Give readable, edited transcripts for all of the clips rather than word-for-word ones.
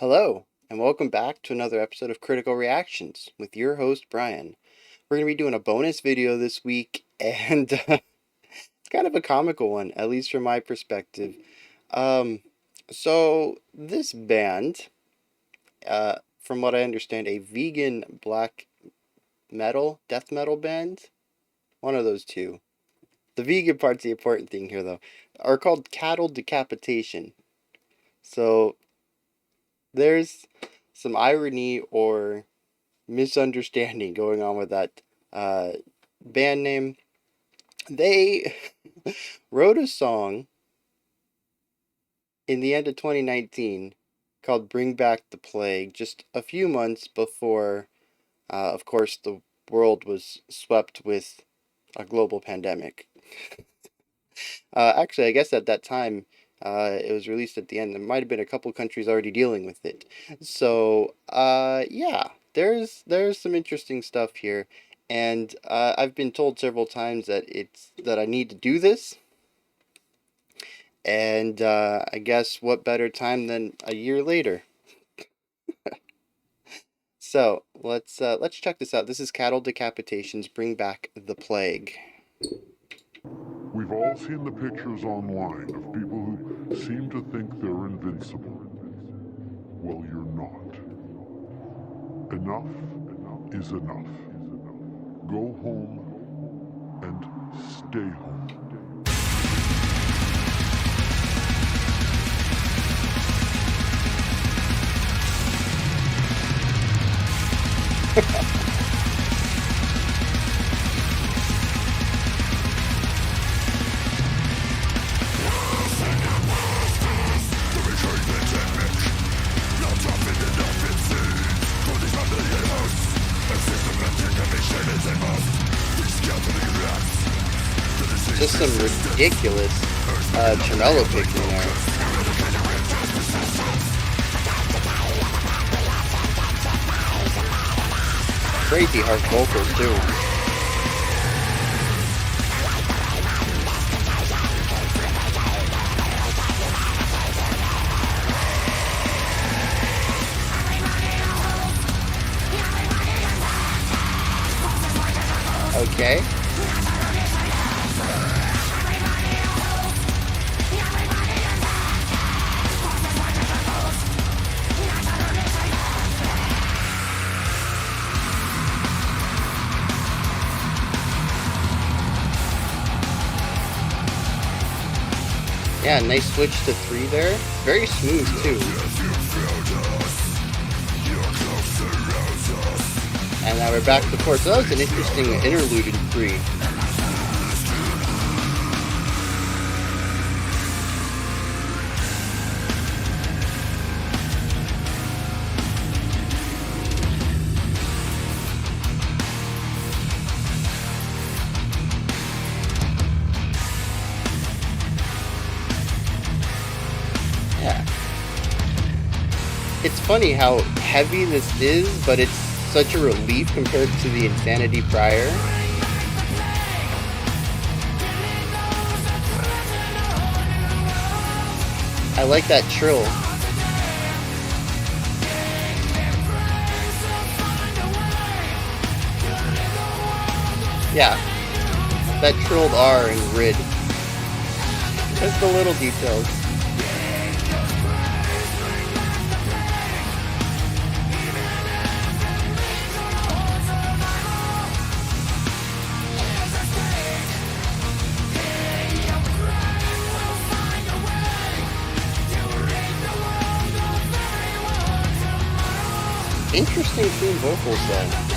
Hello, and welcome back to another episode of Critical Reactions with your host, Bryan. We're going to be doing a bonus video this week, and it's kind of a comical one, at least from my perspective. So this band, from what I understand, a vegan black metal, death metal band, one of those two. The vegan part's the important thing here, though, are called Cattle Decapitation. So there's some irony or misunderstanding going on with that band name. They wrote a song in the end of 2019 called Bring Back the Plague, just a few months before, of course, the world was swept with a global pandemic. Actually, I guess at that time, it was released at the end. There might have been a couple countries already dealing with it. So, yeah, there's some interesting stuff here, and I've been told several times that I need to do this, and I guess what better time than a year later. So let's check this out. This is Cattle Decapitation's "Bring Back the Plague." We've all seen the pictures online of people who seem to think they're invincible. Well, you're not. Enough is enough. Go home and stay home. Just some ridiculous tremolo picking there. Crazy hard vocals too. Okay. Yeah, nice switch to 3 there. Very smooth too. And now we're back to 4. So that was an interesting interlude in 3. Yeah. It's funny how heavy this is, but it's such a relief compared to the insanity prior. I like that trill. Yeah, that trilled R and rid. Just the little details. Interesting clean vocals though.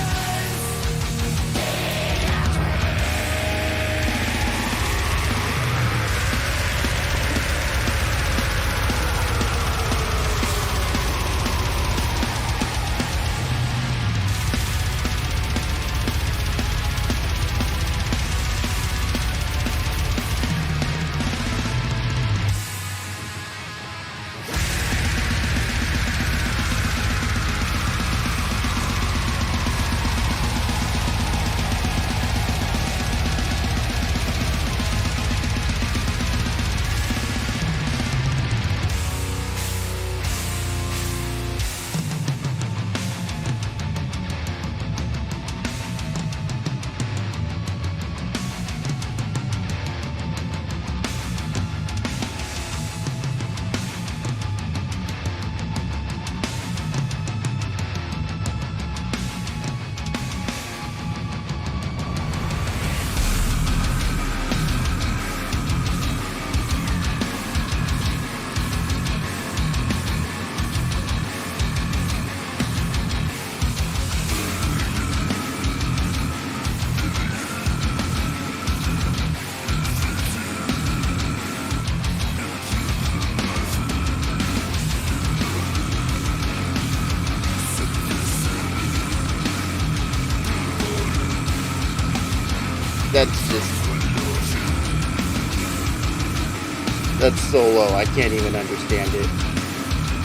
That's so low. I can't even understand it.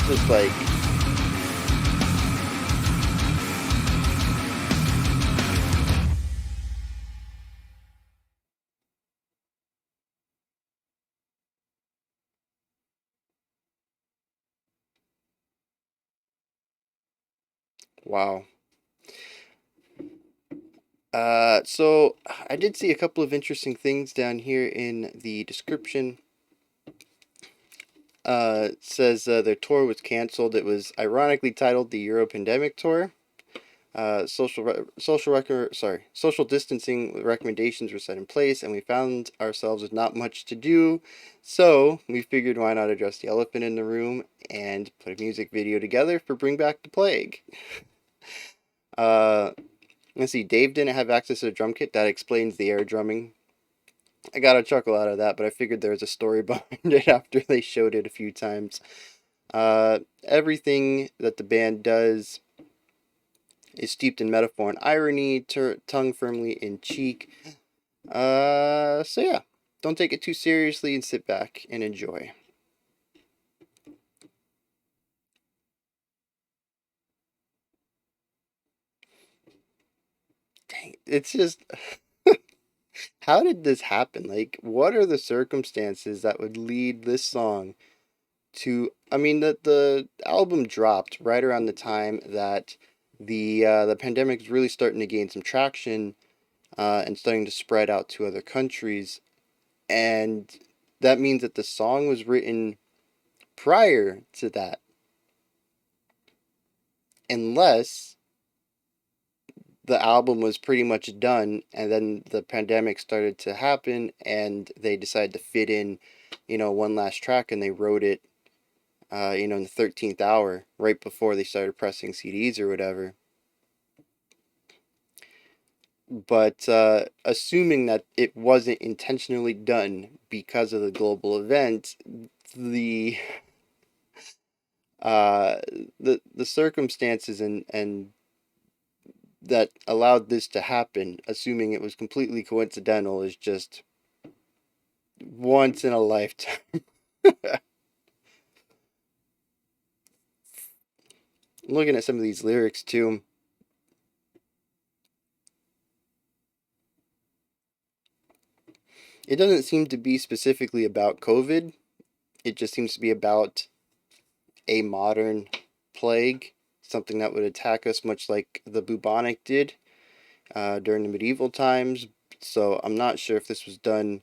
Just like, wow. So I did see a couple of interesting things down here in the description. Says their tour was canceled. It was ironically titled the Euro Pandemic Tour. Social distancing recommendations were set in place, and we found ourselves with not much to do. So we figured, why not address the elephant in the room and put a music video together for Bring Back the Plague. Uh, let's see. Dave didn't have access to a drum kit. That explains the air drumming. I got a chuckle out of that, but I figured there was a story behind it after they showed it a few times. Everything that the band does is steeped in metaphor and irony, tongue firmly in cheek. So yeah, don't take it too seriously and sit back and enjoy. Dang, it's just, how did this happen? Like, what are the circumstances that would lead this song to? I mean, the album dropped right around the time that the pandemic is really starting to gain some traction, and starting to spread out to other countries, and that means that the song was written prior to that, unless the album was pretty much done and then the pandemic started to happen and they decided to fit in, one last track, and they wrote it, in the 13th hour right before they started pressing CDs or whatever. But assuming that it wasn't intentionally done because of the global event, the uh, the circumstances and that allowed this to happen, assuming it was completely coincidental, is just once in a lifetime. I'm looking at some of these lyrics too. It doesn't seem to be specifically about COVID. It just seems to be about a modern plague, something that would attack us much like the bubonic did during the medieval times. So I'm not sure if this was done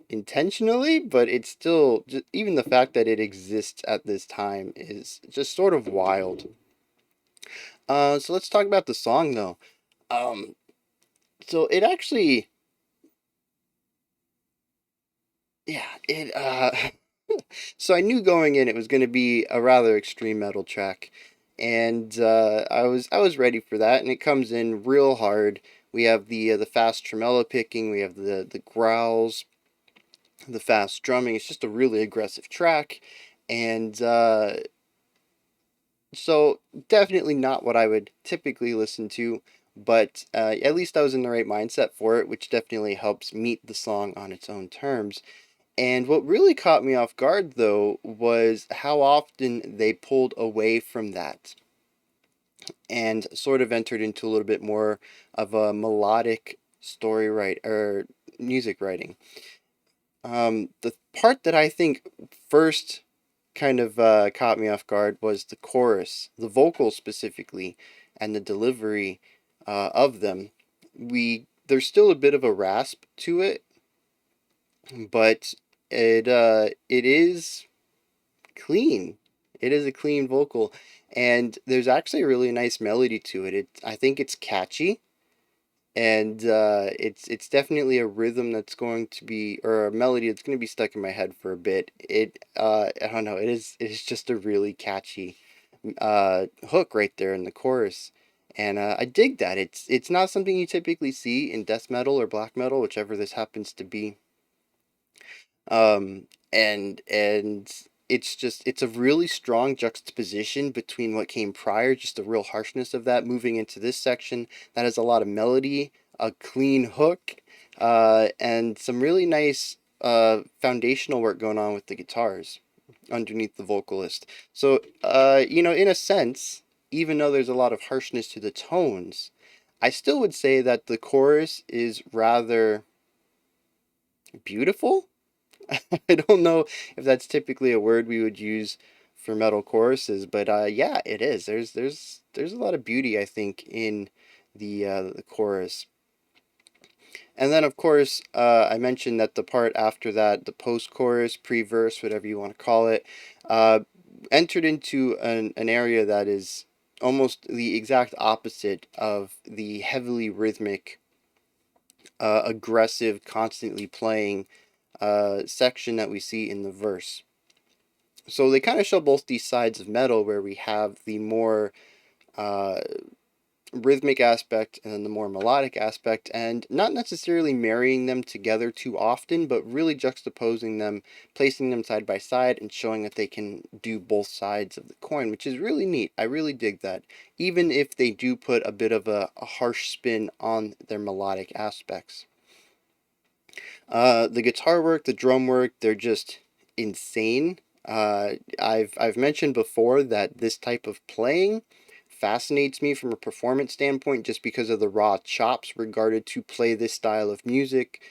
intentionally, but it's still just, even the fact that it exists at this time is just sort of wild. So let's talk about the song though. Um, so it actually, yeah, it so I knew going in it was going to be a rather extreme metal track, and I was ready for that, and it comes in real hard. We have the fast tremolo picking, we have the growls, the fast drumming. It's just a really aggressive track, and so definitely not what I would typically listen to, but at least I was in the right mindset for it, which definitely helps meet the song on its own terms. And what really caught me off guard, though, was how often they pulled away from that and sort of entered into a little bit more of a melodic story write or music writing. The part that I think first kind of caught me off guard was the chorus, the vocals specifically, and the delivery of them. There's still a bit of a rasp to it, but it is clean. It is a clean vocal, and there's actually a really nice melody to it. I think it's catchy, and it's definitely a rhythm that's going to be, or a melody that's going to be stuck in my head for a bit. I don't know. It is just a really catchy hook right there in the chorus, and I dig that. It's not something you typically see in death metal or black metal, whichever this happens to be. And it's a really strong juxtaposition between what came prior, just the real harshness of that, moving into this section that has a lot of melody, a clean hook, and some really nice foundational work going on with the guitars underneath the vocalist. So, in a sense, even though there's a lot of harshness to the tones, I still would say that the chorus is rather beautiful. I don't know if that's typically a word we would use for metal choruses, but yeah, it is. There's a lot of beauty, I think, in the chorus. And then, of course, I mentioned that the part after that, the post-chorus, pre-verse, whatever you want to call it, uh, entered into an area that is almost the exact opposite of the heavily rhythmic, aggressive, constantly playing section that we see in the verse. So they kind of show both these sides of metal, where we have the more uh, rhythmic aspect and the more melodic aspect, and not necessarily marrying them together too often, but really juxtaposing them, placing them side by side, and showing that they can do both sides of the coin, which is really neat. I really dig that, even if they do put a bit of a harsh spin on their melodic aspects. The guitar work, the drum work, they're just insane. I've mentioned before that this type of playing fascinates me from a performance standpoint, just because of the raw chops regarded to play this style of music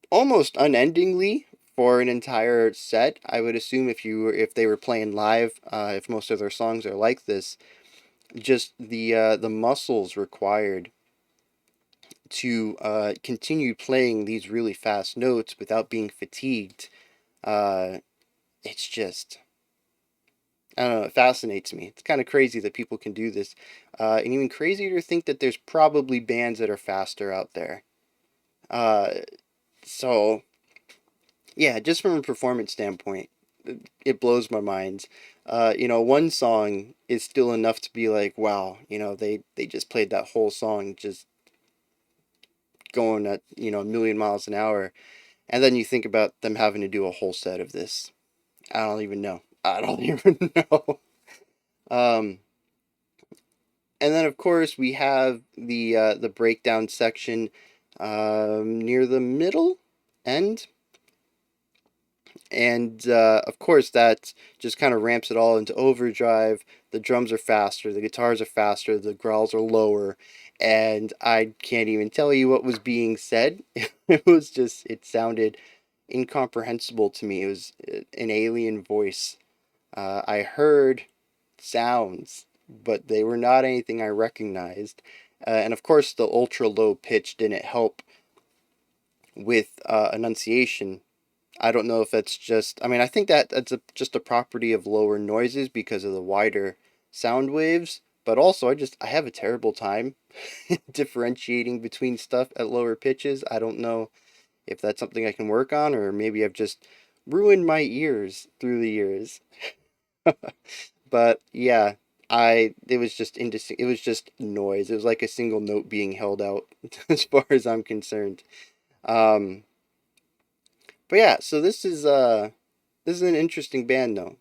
almost unendingly for an entire set. I would assume if they were playing live, if most of their songs are like this, just the muscles required to continue playing these really fast notes without being fatigued. Uh, it's just, I don't know, it fascinates me. It's kind of crazy that people can do this. And even crazier to think that there's probably bands that are faster out there. Uh, so, yeah, just from a performance standpoint, it blows my mind. One song is still enough to be like, wow, they just played that whole song just going at, a million miles an hour. And then you think about them having to do a whole set of this. I don't even know. I don't even know. Um, and then of course we have the breakdown section near the middle end, and of course that just kind of ramps it all into overdrive. The drums are faster, the guitars are faster, the growls are lower, and I can't even tell you what was being said. It sounded incomprehensible to me. It was an alien voice. I heard sounds, but they were not anything I recognized. And of course, the ultra low pitch didn't help with enunciation. I don't know if that's just. I mean, I think that's just a property of lower noises because of the wider sound waves. But also, I have a terrible time differentiating between stuff at lower pitches. I don't know if that's something I can work on, or maybe I've just ruined my ears through the years. But yeah, I it was just indistinct. It was just noise. It was like a single note being held out, as far as I'm concerned. Um, but yeah, so this is an interesting band though.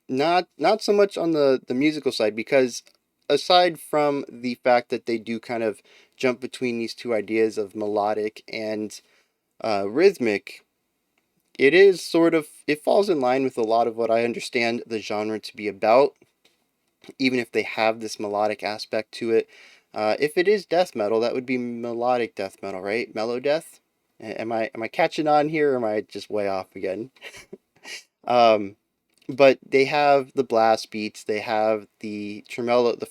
Not so much on the musical side, because aside from the fact that they do kind of jump between these two ideas of melodic and rhythmic, it falls in line with a lot of what I understand the genre to be about, even if they have this melodic aspect to it. If it is death metal, that would be melodic death metal, right? Mellow death. Am I catching on here, or am I just way off again? Um, but they have the blast beats. They have the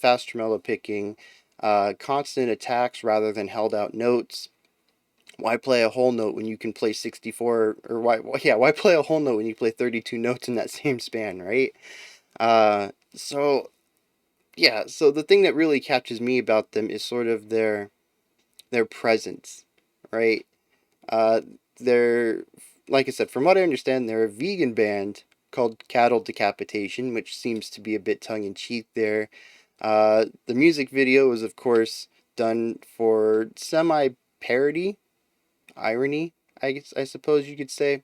fast tremolo picking, constant attacks rather than held out notes. Why play a whole note when you can play 64, or why play a whole note when you play 32 notes in that same span, right? So yeah, so the thing that really catches me about them is sort of their presence, right? Uh, they're, like I said, from what I understand, they're a vegan band called Cattle Decapitation, which seems to be a bit tongue in cheek there. The music video is, of course, done for semi parody, irony, I suppose you could say.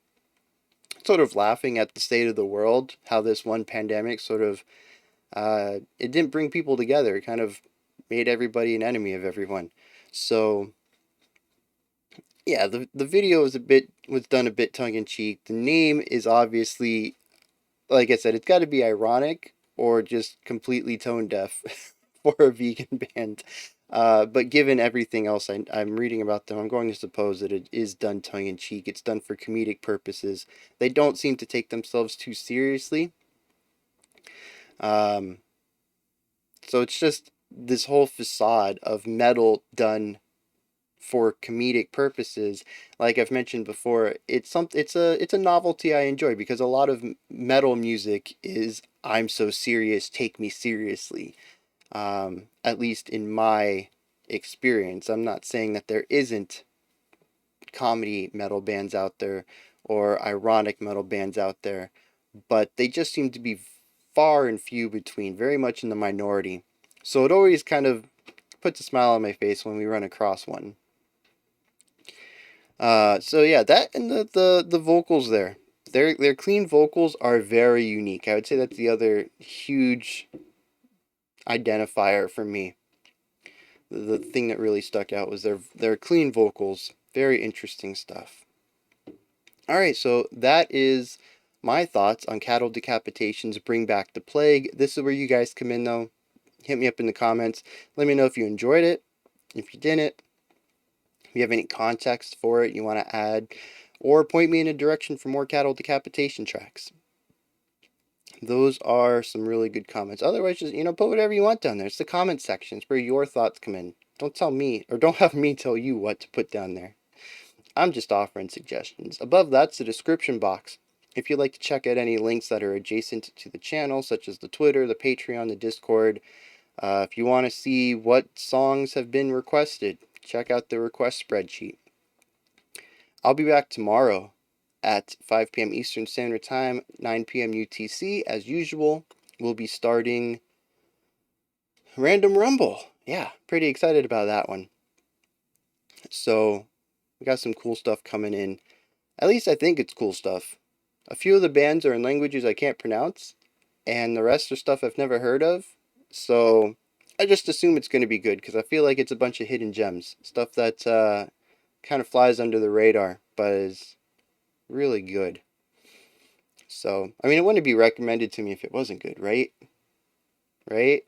Sort of laughing at the state of the world, how this one pandemic sort of it didn't bring people together. It kind of made everybody an enemy of everyone. So yeah, the video was done a bit tongue in cheek. The name is obviously, like I said, it's got to be ironic or just completely tone deaf for a vegan band. But given everything else I'm reading about them, I'm going to suppose that it is done tongue in cheek. It's done for comedic purposes. They don't seem to take themselves too seriously. Um, so it's just this whole facade of metal done for comedic purposes. Like I've mentioned before, it's a novelty I enjoy because a lot of metal music is I'm so serious, take me seriously. At least in my experience, I'm not saying that there isn't comedy metal bands out there or ironic metal bands out there, but they just seem to be far and few between, very much in the minority. So it always kind of puts a smile on my face when we run across one. So yeah, that and the vocals there. Their clean vocals are very unique. I would say that's the other huge identifier for me. The thing that really stuck out was their clean vocals. Very interesting stuff. All right, so that is my thoughts on Cattle Decapitation's Bring Back the Plague. This is where you guys come in though. Hit me up in the comments. Let me know if you enjoyed it. If you didn't, if you have any context for it you want to add, or point me in a direction for more Cattle Decapitation tracks. Those are some really good comments. Otherwise, just, put whatever you want down there. It's the comment section. It's where your thoughts come in. Don't tell me, or don't have me tell you what to put down there. I'm just offering suggestions. Above that's the description box. If you'd like to check out any links that are adjacent to the channel, such as the Twitter, the Patreon, the Discord. If you want to see what songs have been requested, check out the request spreadsheet. I'll be back tomorrow at 5 p.m. Eastern Standard Time, 9 p.m. UTC. As usual, we'll be starting Random Rumble. Yeah, pretty excited about that one. So, we got some cool stuff coming in. At least I think it's cool stuff. A few of the bands are in languages I can't pronounce, and the rest are stuff I've never heard of. So, I just assume it's going to be good because I feel like it's a bunch of hidden gems. Stuff that kind of flies under the radar, but is really good. So, I mean, it wouldn't be recommended to me if it wasn't good, right? Right?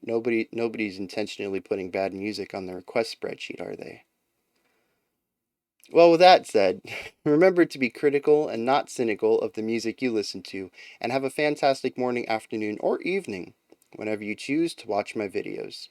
Nobody's intentionally putting bad music on the request spreadsheet, are they? Well, with that said, remember to be critical and not cynical of the music you listen to, and have a fantastic morning, afternoon, or evening whenever you choose to watch my videos.